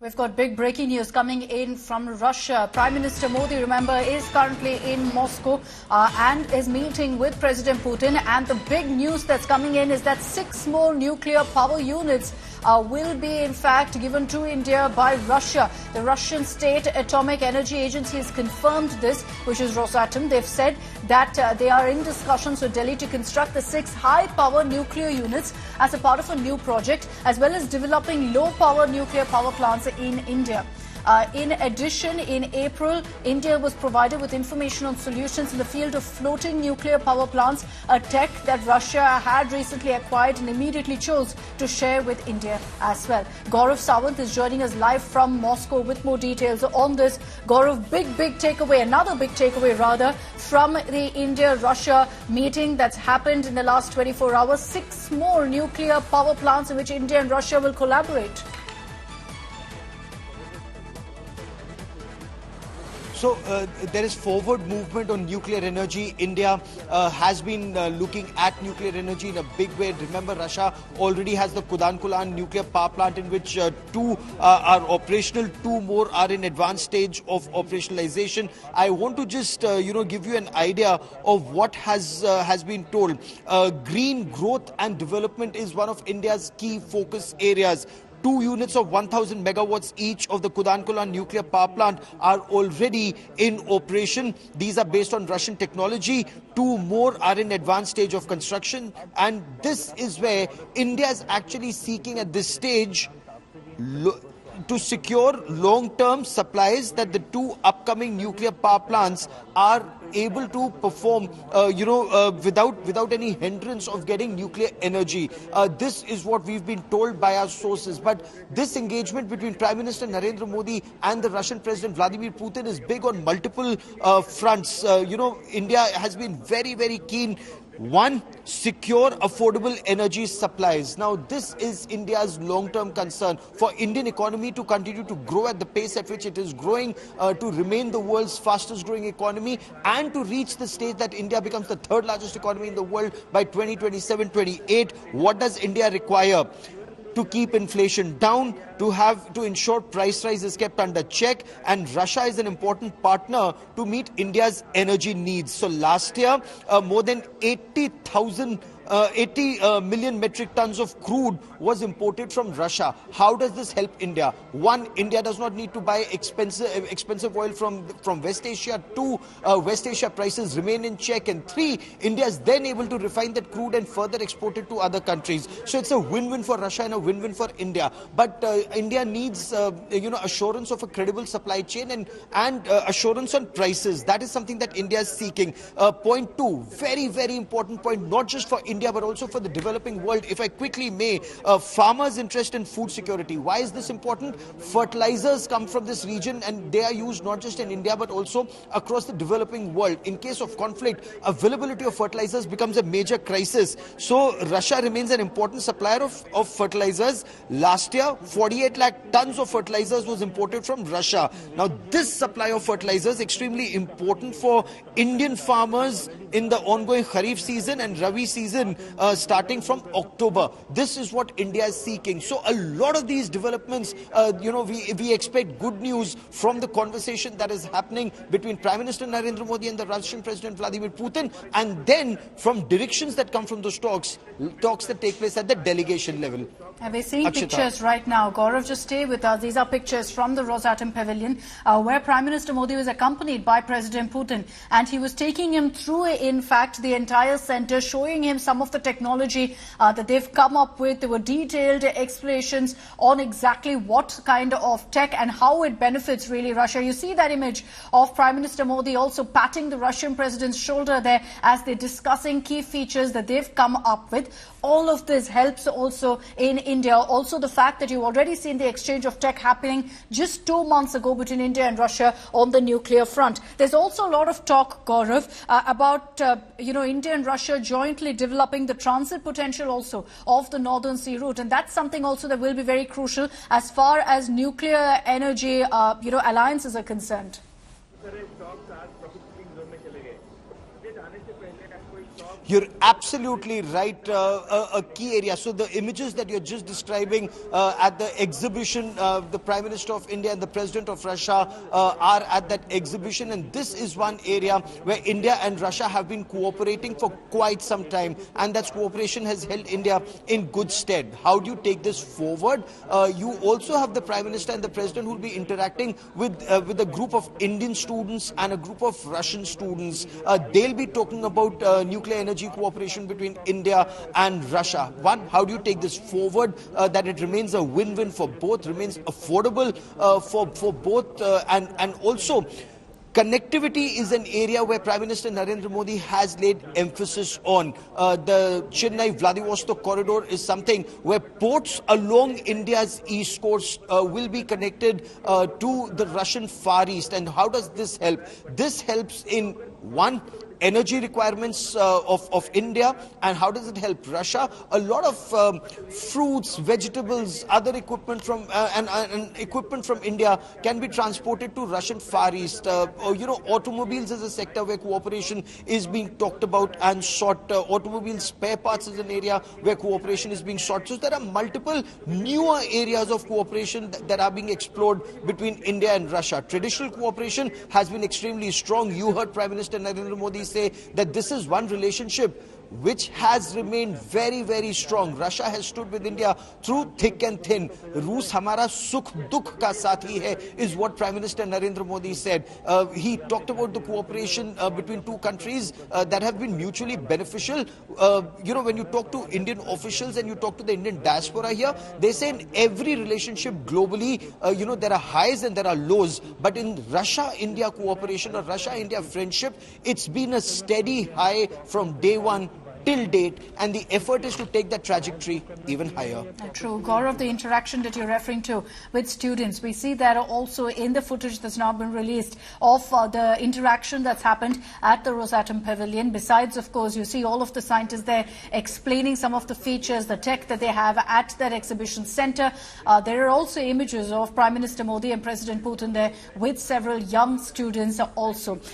We've got big breaking news coming in from Russia. Prime Minister Modi, remember, is currently in Moscow and is meeting with President Putin. And the big news that's coming in is that 6 more nuclear power units will be, in fact, given to India by Russia. The Russian State Atomic Energy Agency has confirmed this, which is Rosatom. They've said that they are in discussions with Delhi to construct the 6 high-power nuclear units as a part of a new project, as well as developing low-power nuclear power plants in India. In addition, in April, India was provided with information on solutions in the field of floating nuclear power plants, a tech that Russia had recently acquired and immediately chose to share with India as well. Gaurav Sawant is joining us live from Moscow with more details on this. Gaurav, big takeaway, another big takeaway rather, from the India-Russia meeting that's happened in the last 24 hours. 6 more nuclear power plants in which India and Russia will collaborate. So there is forward movement on nuclear energy. India has been looking at nuclear energy in a big way. Remember, Russia already has the Kudankulan nuclear power plant in which 2 are operational, 2 more are in advanced stage of operationalization. I want to just give you an idea of what has been told. Green growth and development is one of India's key focus areas. 2 units of 1,000 megawatts each of the Kudankulan nuclear power plant are already in operation. These are based on Russian technology. 2 more are in advanced stage of construction. And this is where India is actually seeking at this stage to secure long-term supplies that the 2 upcoming nuclear power plants are able to perform, without any hindrance of getting nuclear energy. This is what we've been told by our sources. But this engagement between Prime Minister Narendra Modi and the Russian President Vladimir Putin is big on multiple fronts. India has been very keen. 1, secure affordable energy supplies. Now, this is India's long-term concern for Indian economy to continue to grow at the pace at which it is growing, to remain the world's fastest growing economy, and to reach the stage that India becomes the 3rd largest economy in the world by 2027-28. What does India require? To keep inflation down, to ensure price rise is kept under check, and Russia is an important partner to meet India's energy needs. So last year, more than 80 million metric tons of crude was imported from Russia. How does this help India? 1, India does not need to buy expensive oil from West Asia. 2, West Asia prices remain in check. And 3, India is then able to refine that crude and further export it to other countries. So it's a win-win for Russia and a win-win for India. But India needs assurance of a credible supply chain and assurance on prices. That is something that India is seeking. Point 2, very important point, not just for India but also for the developing world. If I quickly may, farmers' interest in food security. Why is this important? Fertilizers come from this region and they are used not just in India but also across the developing world. In case of conflict, availability of fertilizers becomes a major crisis. So Russia remains an important supplier of fertilizers. Last year, 48 lakh tons of fertilizers was imported from Russia. Now, this supply of fertilizers is extremely important for Indian farmers in the ongoing Kharif season and Rabi season starting from October. This is what India is seeking. So a lot of these developments, we expect good news from the conversation that is happening between Prime Minister Narendra Modi and the Russian President Vladimir Putin, and then from directions that come from those talks that take place at the delegation level. And we're seeing pictures right now. Gaurav, just stay with us. These are pictures from the Rosatom Pavilion where Prime Minister Modi was accompanied by President Putin, and he was taking him through, in fact, the entire center, showing him some of the technology that they've come up with. There were detailed explanations on exactly what kind of tech and how it benefits really Russia. You see that image of Prime Minister Modi also patting the Russian president's shoulder there as they're discussing key features that they've come up with. All of this helps also in India. Also, the fact that you've already seen the exchange of tech happening just 2 months ago between India and Russia on the nuclear front. There's also a lot of talk, Gaurav, about India and Russia jointly developing the transit potential also of the Northern Sea route, and that's something also that will be very crucial as far as nuclear energy alliances are concerned. You're absolutely right. A key area. So the images that you're just describing at the exhibition, the Prime Minister of India and the President of Russia are at that exhibition, and this is one area where India and Russia have been cooperating for quite some time, and that cooperation has held India in good stead. How do you take this forward? You also have the Prime Minister and the President who will be interacting with a group of Indian students and a group of Russian students. They'll be talking about nuclear energy cooperation between India and Russia. One, how do you take this forward that it remains a win-win for both, remains affordable for both, and also connectivity is an area where Prime Minister Narendra Modi has laid emphasis on. The Chennai-Vladivostok corridor is something where ports along India's east coast will be connected to the Russian Far East. And how does this help? This helps in, one, energy requirements of India, and how does it help Russia? A lot of fruits, vegetables, other equipment from and equipment from India can be transported to Russian Far East. Automobiles is a sector where cooperation is being talked about and sought. Automobile spare parts is an area where cooperation is being sought. So there are multiple newer areas of cooperation that are being explored between India and Russia. Traditional cooperation has been extremely strong. You heard Prime Minister Narendra Modi say that this is one relationship which has remained very, very strong. Russia has stood with India through thick and thin. Roos hamara sukh dukh ka sathi hai is what Prime Minister Narendra Modi said. He talked about the cooperation between two countries that have been mutually beneficial. When you talk to Indian officials and you talk to the Indian diaspora here, they say in every relationship globally, there are highs and there are lows. But in Russia-India cooperation or Russia-India friendship, it's been a steady high from day one till date, and the effort is to take that trajectory even higher. True. Gaurav, the interaction that you're referring to with students, we see that also in the footage that's now been released of the interaction that's happened at the Rosatom Pavilion. Besides, of course, you see all of the scientists there explaining some of the features, the tech that they have at that exhibition center. There are also images of Prime Minister Modi and President Putin there with several young students also.